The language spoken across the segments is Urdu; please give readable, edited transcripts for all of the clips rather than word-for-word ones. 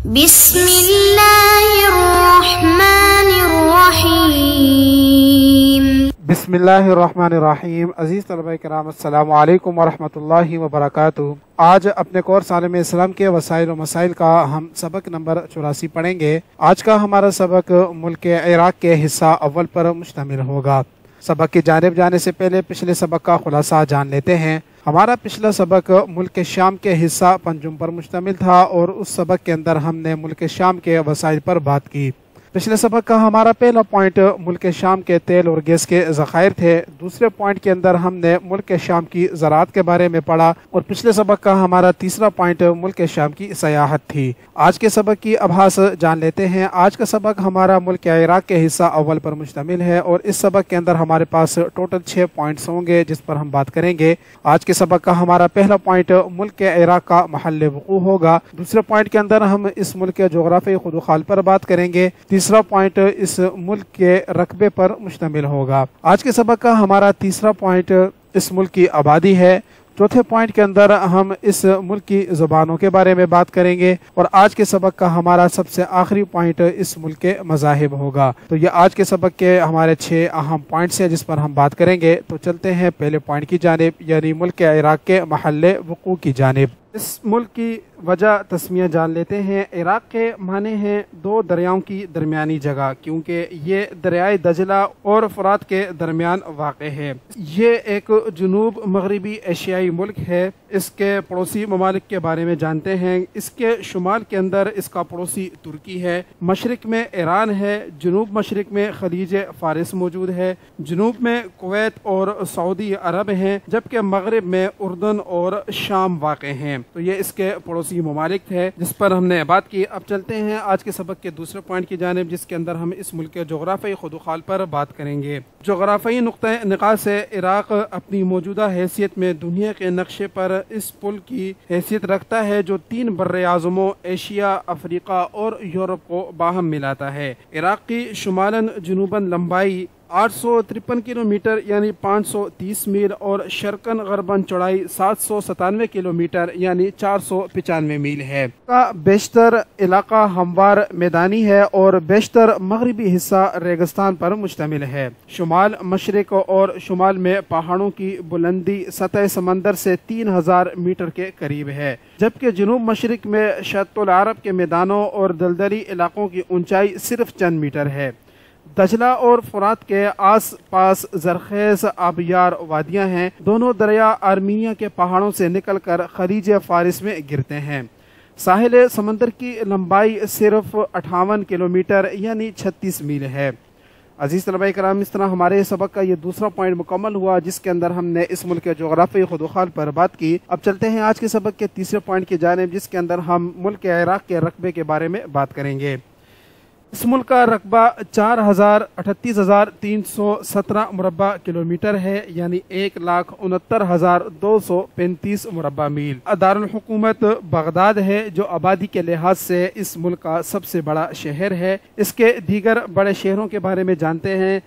بسم اللہ الرحمن الرحیم۔ بسم اللہ الرحمن الرحیم۔ عزیز طلبہ کرام، السلام علیکم ورحمۃ اللہ وبرکاتہ۔ آج اپنے کورس عالم اسلام کے وسائل و مسائل کا ہم سبق نمبر 84 پڑھیں گے۔ آج کا ہمارا سبق ملک عراق کے حصہ اول پر مشتمل ہوگا۔ سبق کی جانب جانے سے پہلے پچھلے سبق کا خلاصہ جان لیتے ہیں۔ ہمارا پچھلا سبق ملک شام کے حصہ پنجم پر مشتمل تھا اور اس سبق کے اندر ہم نے ملک شام کے وسائل پر بات کی۔ پچھلے سبق کا ہمارا پہلا پوائنٹ ملک شام کے تیل اور گیس کے ذخائر تھے۔ دوسرے پوائنٹ کے اندر ہم نے ملک شام کی زراعت کے بارے میں پڑھا اور پچھلے سبق کا ہمارا تیسرا پوائنٹ ملک شام کی سیاحت تھی۔ آج کے سبق کی ابحاث جان لیتے ہیں۔ آج کا سبق ہمارا ملک عراق کے حصہ اول پر مشتمل ہے اور اس سبق کے اندر ہمارے پاس ٹوٹل 6 پوائنٹس ہوں گے جس پر ہم بات کریں گے۔ آج کے سبق کا ہمارا پہلا پوائنٹ ملک عراق کا محل وقوع ہوگا۔ دوسرے پوائنٹ کے اندر ہم اس ملک کے جغرافیائی خود و خال پر بات کریں گے۔ تیسرا پوائنٹ اس ملک کے رقبے پر مشتمل ہوگا۔ آج کے سبق کا ہمارا تیسرا پوائنٹ اس ملک کی آبادی ہے۔ چوتھے پوائنٹ کے اندر ہم اس ملک کی زبانوں کے بارے میں بات کریں گے اور آج کے سبق کا ہمارا سب سے آخری پوائنٹ اس ملک کے مذاہب ہوگا۔ تو یہ آج کے سبق کے ہمارے 6 اہم پوائنٹس ہیں جس پر ہم بات کریں گے۔ تو چلتے ہیں پہلے پوائنٹ کی جانب، یعنی ملک عراق کے محل وقوع کی جانب۔ اس ملک کی وجہ تسمیہ جان لیتے ہیں۔ عراق کے معنی ہیں 2 دریاؤں کی درمیانی جگہ، کیونکہ یہ دریائے دجلہ اور فرات کے درمیان واقع ہے۔ یہ ایک جنوب مغربی ایشیائی ملک ہے۔ اس کے پڑوسی ممالک کے بارے میں جانتے ہیں۔ اس کے شمال کے اندر اس کا پڑوسی ترکی ہے، مشرق میں ایران ہے، جنوب مشرق میں خلیج فارس موجود ہے، جنوب میں کویت اور سعودی عرب ہیں، جبکہ مغرب میں اردن اور شام واقع ہیں۔ تو یہ اس کے پڑوسی ممالک تھے جس پر ہم نے بات کی۔ اب چلتے ہیں آج کے سبق کے دوسرے پوائنٹ کی جانب، جس کے اندر ہم اس ملک کے جغرافیائی خود و خال پر بات کریں گے۔ جغرافیائی نقطہ نگاہ سے عراق اپنی موجودہ حیثیت میں دنیا کے نقشے پر اس پل کی حیثیت رکھتا ہے جو 3 براعظموں ایشیا، افریقہ اور یورپ کو باہم ملاتا ہے۔ عراق کی شمالاً جنوباً لمبائی 853 کلومیٹر یعنی 530 میل اور شرقاً غرباً چوڑائی 797 کلومیٹر یعنی 495 میل ہے۔ کا بیشتر علاقہ ہموار میدانی ہے اور بیشتر مغربی حصہ ریگستان پر مشتمل ہے۔ شمال مشرق اور شمال میں پہاڑوں کی بلندی سطح سمندر سے 3000 میٹر کے قریب ہے، جبکہ جنوب مشرق میں شط العرب کے میدانوں اور دلدلی علاقوں کی اونچائی صرف چند میٹر ہے۔ دجلہ اور فرات کے آس پاس زرخیز آبیار وادیاں ہیں۔ دونوں دریا آرمینیا کے پہاڑوں سے نکل کر خلیج فارس میں گرتے ہیں۔ ساحل سمندر کی لمبائی صرف 58 کلومیٹر یعنی 36 میل ہے۔ عزیز طلبہ کرام، اس طرح ہمارے سبق کا یہ دوسرا پوائنٹ مکمل ہوا جس کے اندر ہم نے اس ملک کے جغرافیائی خود و خال پر بات کی۔ اب چلتے ہیں آج کے سبق کے تیسرے پوائنٹ کی جانب، جس کے اندر ہم ملک عراق کے رقبے کے بارے میں بات کریں گے۔ اس ملک کا رقبہ 4,38,317 مربع کلومیٹر ہے، یعنی 1,69,235 مربع میل۔ دارالحکومت بغداد ہے جو آبادی کے لحاظ سے اس ملک کا سب سے بڑا شہر ہے۔ اس کے دیگر بڑے شہروں کے بارے میں جانتے ہیں۔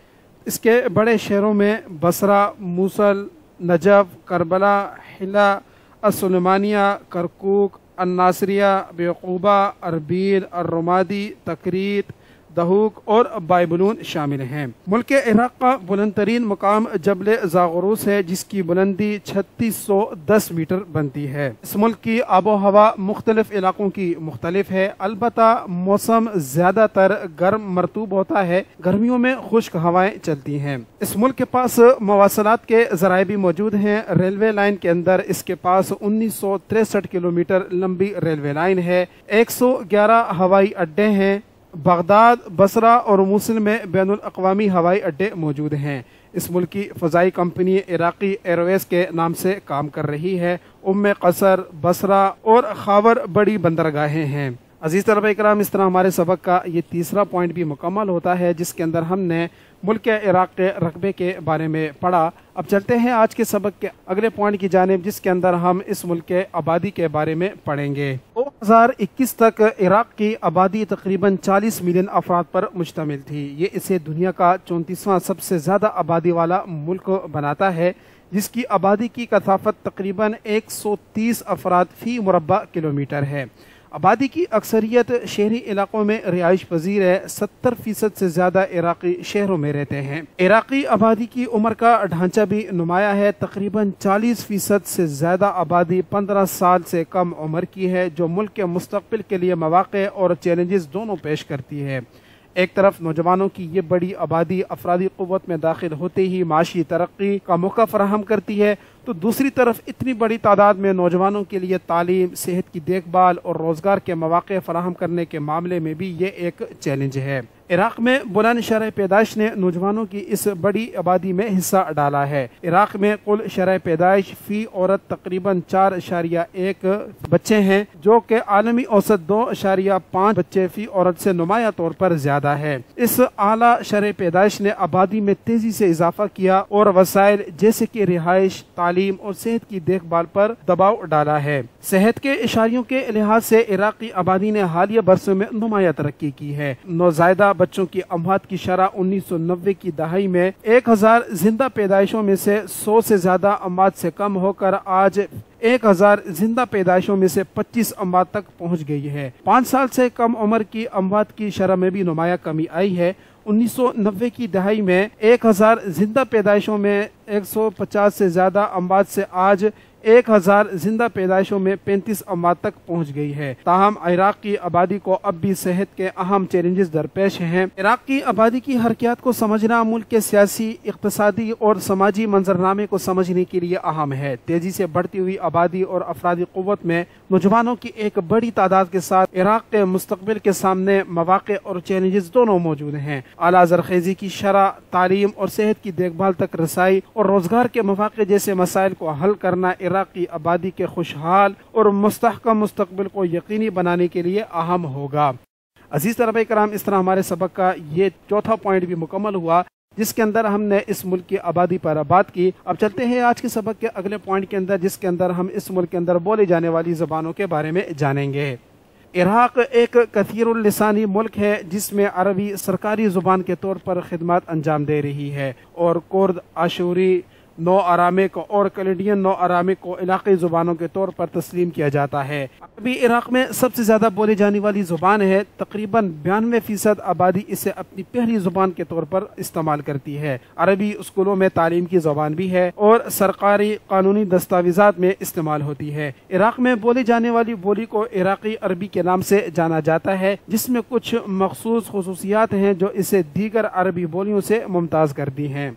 اس کے بڑے شہروں میں بصرہ، موصل، Najaf, Karbala, Hillah, السلیمانیہ، کرکوک، الناصریہ، بیعقوبہ، Erbil, الرمادی، Tikrit, دہوک اور بائبلون شامل ہیں۔ ملک عراق کا بلند ترین مقام جبل زاغروس ہے جس کی بلندی 3610 میٹر بنتی ہے۔ اس ملک کی آب و ہوا مختلف علاقوں کی مختلف ہے، البتہ موسم زیادہ تر گرم مرطوب ہوتا ہے، گرمیوں میں خشک ہوائیں چلتی ہیں۔ اس ملک کے پاس مواصلات کے ذرائع بھی موجود ہیں۔ ریلوے لائن کے اندر اس کے پاس 1963 کلومیٹر لمبی ریلوے لائن ہے، 111 ہوائی اڈے ہیں۔ بغداد، بصرہ اور موصل میں بین الاقوامی ہوائی اڈے موجود ہیں۔ اس ملک کی فضائی کمپنی عراقی ایئرویز کے نام سے کام کر رہی ہے۔ قصر، بصرہ اور خاور بڑی بندرگاہیں ہیں۔ عزیز طلبہ کرام، اس طرح ہمارے سبق کا یہ تیسرا پوائنٹ بھی مکمل ہوتا ہے جس کے اندر ہم نے ملک عراق کے رقبے کے بارے میں پڑھا۔ اب چلتے ہیں آج کے سبق کے اگلے پوائنٹ کی جانب، جس کے اندر ہم اس ملک کے آبادی کے بارے میں پڑھیں گے۔ 2021 تک عراق کی آبادی تقریباً 40 ملین افراد پر مشتمل تھی۔ یہ اسے دنیا کا 34واں سب سے زیادہ آبادی والا ملک بناتا ہے، جس کی آبادی کی کثافت تقریباً 130 افراد فی مربع کلومیٹر ہے۔ آبادی کی اکثریت شہری علاقوں میں رہائش پذیر ہے، 70% سے زیادہ عراقی شہروں میں رہتے ہیں۔ عراقی آبادی کی عمر کا ڈھانچہ بھی نمایاں ہے، تقریباً 40% سے زیادہ آبادی 15 سال سے کم عمر کی ہے، جو ملک کے مستقبل کے لیے مواقع اور چیلنجز دونوں پیش کرتی ہے۔ ایک طرف نوجوانوں کی یہ بڑی آبادی افرادی قوت میں داخل ہوتے ہی معاشی ترقی کا موقع فراہم کرتی ہے، تو دوسری طرف اتنی بڑی تعداد میں نوجوانوں کے لیے تعلیم، صحت کی دیکھ بھال اور روزگار کے مواقع فراہم کرنے کے معاملے میں بھی یہ ایک چیلنج ہے۔ عراق میں بلند شرح پیدائش نے نوجوانوں کی اس بڑی آبادی میں حصہ ڈالا ہے۔ عراق میں کل شرح پیدائش فی عورت تقریباً 4.1 بچے ہیں، جو کہ عالمی اوسط 2.5 بچے فی عورت سے نمایاں طور پر زیادہ ہے۔ اس اعلیٰ شرح پیدائش نے آبادی میں تیزی سے اضافہ کیا اور وسائل جیسے کہ رہائش، تعلیم اور صحت کی دیکھ بھال پر دباؤ ڈالا ہے۔ صحت کے اشاریوں کے لحاظ سے عراقی آبادی نے حالیہ برسوں میں نمایاں ترقی کی ہے۔ نوزائیدہ بچوں کی اموات کی شرح 1990 کی دہائی میں 1000 زندہ پیدائشوں میں سے 100 سے زیادہ اموات سے کم ہو کر آج 1000 زندہ پیدائشوں میں سے 25 اموات تک پہنچ گئی ہے۔ 5 سال سے کم عمر کی اموات کی شرح میں بھی نمایاں کمی آئی ہے۔ 1990 کی دہائی میں 1000 زندہ پیدائشوں میں 150 سے زیادہ اموات سے آج 1000 زندہ پیدائشوں میں 35 اموات تک پہنچ گئی ہے۔ تاہم عراق کی آبادی کو اب بھی صحت کے اہم چیلنجز درپیش ہیں۔ عراق کی آبادی کی حرکیات کو سمجھنا ملک کے سیاسی، اقتصادی اور سماجی منظرنامے کو سمجھنے کے لیے اہم ہے۔ تیزی سے بڑھتی ہوئی آبادی اور افرادی قوت میں نوجوانوں کی ایک بڑی تعداد کے ساتھ عراق کے مستقبل کے سامنے مواقع اور چیلنجز دونوں موجود ہیں۔ اعلیٰ زرخیزی کی شرح، تعلیم اور صحت کی دیکھ بھال تک رسائی اور روزگار کے مواقع جیسے مسائل کو حل کرنا عراقی آبادی کے خوشحال اور مستحکم مستقبل کو یقینی بنانے کے لیے اہم ہوگا۔ عزیز طلباء کرام، اس طرح ہمارے سبق کا یہ چوتھا پوائنٹ بھی مکمل ہوا، جس کے اندر ہم نے اس ملک کی آبادی پر بات کی۔ اب چلتے ہیں آج کے سبق کے اگلے پوائنٹ کے اندر، جس کے اندر ہم اس ملک کے اندر بولے جانے والی زبانوں کے بارے میں جانیں گے۔ عراق ایک کثیر اللسانی ملک ہے، جس میں عربی سرکاری زبان کے طور پر خدمات انجام دے رہی ہے، اور کرد، آشوری، نو آرامک اور کلیڈین نو آرامک کو علاقائی زبانوں کے طور پر تسلیم کیا جاتا ہے۔ عربی عراق میں سب سے زیادہ بولی جانے والی زبان ہے، تقریباً 92% آبادی اسے اپنی پہلی زبان کے طور پر استعمال کرتی ہے۔ عربی اسکولوں میں تعلیم کی زبان بھی ہے اور سرکاری قانونی دستاویزات میں استعمال ہوتی ہے۔ عراق میں بولی جانے والی بولی کو عراقی عربی کے نام سے جانا جاتا ہے، جس میں کچھ مخصوص خصوصیات ہیں جو اسے دیگر عربی بولیوں سے ممتاز کرتی ہیں۔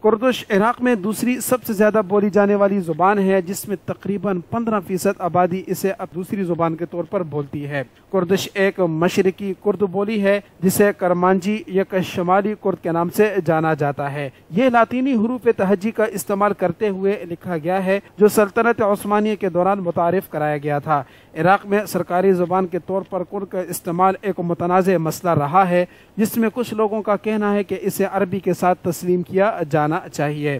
کردش عراق میں دوسری سب سے زیادہ بولی جانے والی زبان ہے، جس میں تقریباً 15% آبادی اسے اب دوسری زبان کے طور پر بولتی ہے۔ کردش ایک مشرقی کرد بولی ہے، جسے کرمانجی یک شمالی کرد کے نام سے جانا جاتا ہے۔ یہ لاطینی حروف تہجی کا استعمال کرتے ہوئے لکھا گیا ہے، جو سلطنت عثمانیہ کے دوران متعارف کرایا گیا تھا۔ عراق میں سرکاری زبان کے طور پر کرد کا استعمال ایک متنازع مسئلہ رہا ہے، جس میں کچھ لوگوں کا کہنا ہے کہ اسے عربی کے ساتھ تسلیم کیا جانا چاہیے۔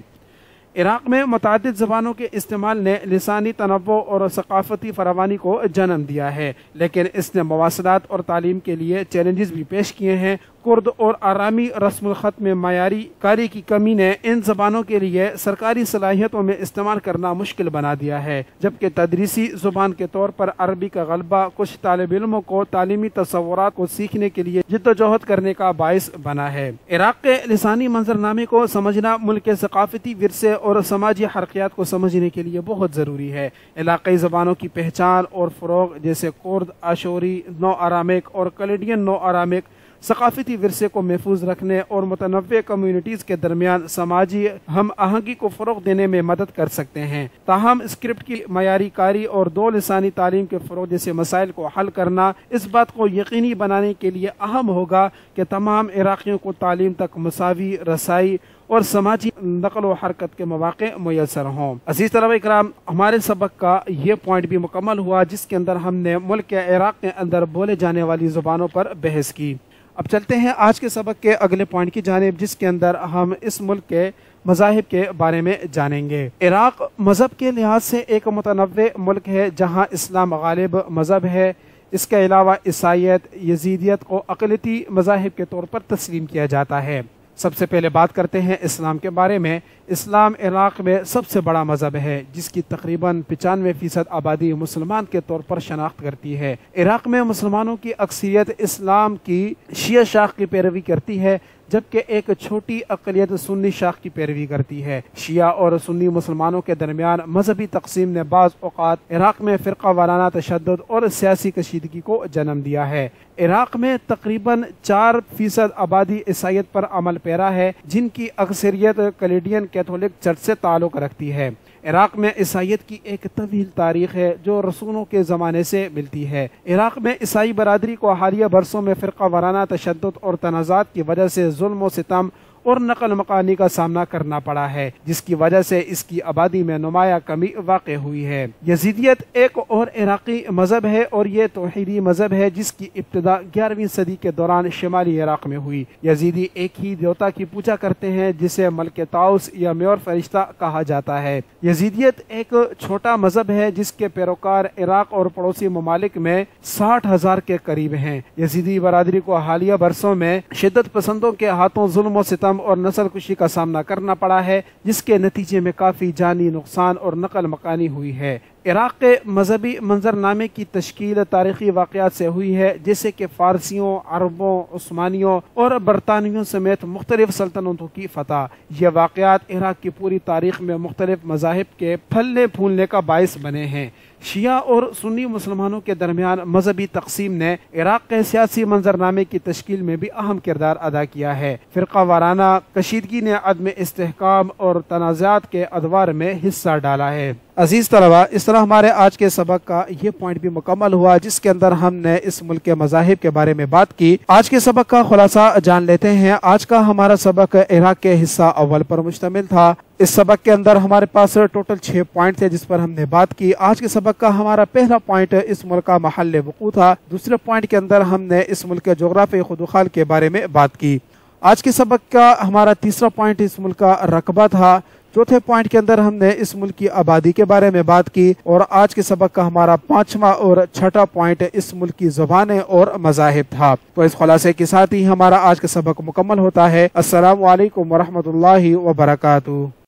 عراق میں متعدد زبانوں کے استعمال نے لسانی تنوع اور ثقافتی فراوانی کو جنم دیا ہے، لیکن اس نے مواصلات اور تعلیم کے لیے چیلنجز بھی پیش کیے ہیں۔ کرد اور آرامی رسم الخط میں معیاری کاری کی کمی نے ان زبانوں کے لیے سرکاری صلاحیتوں میں استعمال کرنا مشکل بنا دیا ہے، جبکہ تدریسی زبان کے طور پر عربی کا غلبہ کچھ طالب علموں کو تعلیمی تصورات کو سیکھنے کے لیے جدوجہد کرنے کا باعث بنا ہے۔ عراق کے لسانی منظرنامے کو سمجھنا ملک کے ثقافتی ورثے اور سماجی حرکیات کو سمجھنے کے لیے بہت ضروری ہے۔ علاقائی زبانوں کی پہچان اور فروغ جیسے کرد، آشوری، نو آرامک اور کلیڈین نو آرامک ثقافتی ورثے کو محفوظ رکھنے اور متنوع کمیونٹیز کے درمیان سماجی ہم آہنگی کو فروغ دینے میں مدد کر سکتے ہیں۔ تاہم اسکرپٹ کی معیاری کاری اور دو لسانی تعلیم کے فروغ جیسے مسائل کو حل کرنا اس بات کو یقینی بنانے کے لیے اہم ہوگا کہ تمام عراقیوں کو تعلیم تک مساوی رسائی اور سماجی نقل و حرکت کے مواقع میسر ہوں۔ عزیز طلباء کرام، ہمارے سبق کا یہ پوائنٹ بھی مکمل ہوا، جس کے اندر ہم نے ملک کے عراق کے اندر بولے جانے والی زبانوں پر بحث کی۔ اب چلتے ہیں آج کے سبق کے اگلے پوائنٹ کی جانب، جس کے اندر ہم اس ملک کے مذاہب کے بارے میں جانیں گے۔ عراق مذہب کے لحاظ سے ایک متنوع ملک ہے، جہاں اسلام غالب مذہب ہے۔ اس کے علاوہ عیسائیت، یزیدیت کو اقلیتی مذاہب کے طور پر تسلیم کیا جاتا ہے۔ سب سے پہلے بات کرتے ہیں اسلام کے بارے میں۔ اسلام عراق میں سب سے بڑا مذہب ہے جس کی تقریباً 95% آبادی مسلمان کے طور پر شناخت کرتی ہے۔ عراق میں مسلمانوں کی اکثریت اسلام کی شیعہ شاخ کی پیروی کرتی ہے، جبکہ ایک چھوٹی اقلیت سنی شاخ کی پیروی کرتی ہے۔ شیعہ اور سنی مسلمانوں کے درمیان مذہبی تقسیم نے بعض اوقات عراق میں فرقہ وارانہ تشدد اور سیاسی کشیدگی کو جنم دیا ہے۔ عراق میں تقریباً 4% آبادی عیسائیت پر عمل پیرا ہے، جن کی اکثریت کلیڈین کیتھولک چرچ سے تعلق رکھتی ہے۔ عراق میں عیسائیت کی ایک طویل تاریخ ہے جو رسولوں کے زمانے سے ملتی ہے۔ عراق میں عیسائی برادری کو حالیہ برسوں میں فرقہ وارانہ تشدد اور تنازعات کی وجہ سے ظلم و ستم اور نقل مکانی کا سامنا کرنا پڑا ہے، جس کی وجہ سے اس کی آبادی میں نمایاں کمی واقع ہوئی ہے۔ یزیدیت ایک اور عراقی مذہب ہے اور یہ توحیدی مذہب ہے جس کی ابتدا 11ویں صدی کے دوران شمالی عراق میں ہوئی۔ یزیدی ایک ہی دیوتا کی پوجا کرتے ہیں جسے ملک طاؤس یا میور فرشتہ کہا جاتا ہے۔ یزیدیت ایک چھوٹا مذہب ہے جس کے پیروکار عراق اور پڑوسی ممالک میں 60,000 کے قریب ہیں۔ یزیدی برادری کو حالیہ برسوں میں شدت پسندوں کے ہاتھوں ظلم و ستم اور نسل کشی کا سامنا کرنا پڑا ہے، جس کے نتیجے میں کافی جانی نقصان اور نقل مکانی ہوئی ہے۔ عراق کے مذہبی منظرنامے کی تشکیل تاریخی واقعات سے ہوئی ہے، جیسے کہ فارسیوں، عربوں، عثمانیوں اور برطانویوں سمیت مختلف سلطنتوں کی فتح۔ یہ واقعات عراق کی پوری تاریخ میں مختلف مذاہب کے پھلنے پھولنے کا باعث بنے ہیں۔ شیعہ اور سنی مسلمانوں کے درمیان مذہبی تقسیم نے عراق کے سیاسی منظرنامے کی تشکیل میں بھی اہم کردار ادا کیا ہے۔ فرقہ وارانہ کشیدگی نے عدم استحکام اور تنازعات کے ادوار میں حصہ ڈالا ہے۔ عزیز طلبہ، اس طرح ہمارے آج کے سبق کا یہ پوائنٹ بھی مکمل ہوا جس کے اندر ہم نے اس ملک کے مذاہب کے بارے میں بات کی۔ آج کے سبق کا خلاصہ جان لیتے ہیں۔ آج کا ہمارا سبق عراق کے حصہ اول پر مشتمل تھا۔ اس سبق کے اندر ہمارے پاس ٹوٹل 6 پوائنٹ تھے جس پر ہم نے بات کی۔ آج کے سبق کا ہمارا پہلا پوائنٹ اس ملک کا محل وقوع تھا۔ دوسرے پوائنٹ کے اندر ہم نے اس ملک کے جغرافیائی خدوخال کے بارے میں بات کی۔ آج کے سبق کا ہمارا تیسرا پوائنٹ اس ملک کا رقبہ تھا۔ چوتھے پوائنٹ کے اندر ہم نے اس ملک کی آبادی کے بارے میں بات کی، اور آج کے سبق کا ہمارا 5واں اور 6واں پوائنٹ اس ملک کی زبانیں اور مذاہب تھا۔ تو اس خلاصے کے ساتھ ہی ہمارا آج کا سبق مکمل ہوتا ہے۔ السلام علیکم ورحمۃ اللہ وبرکاتہ۔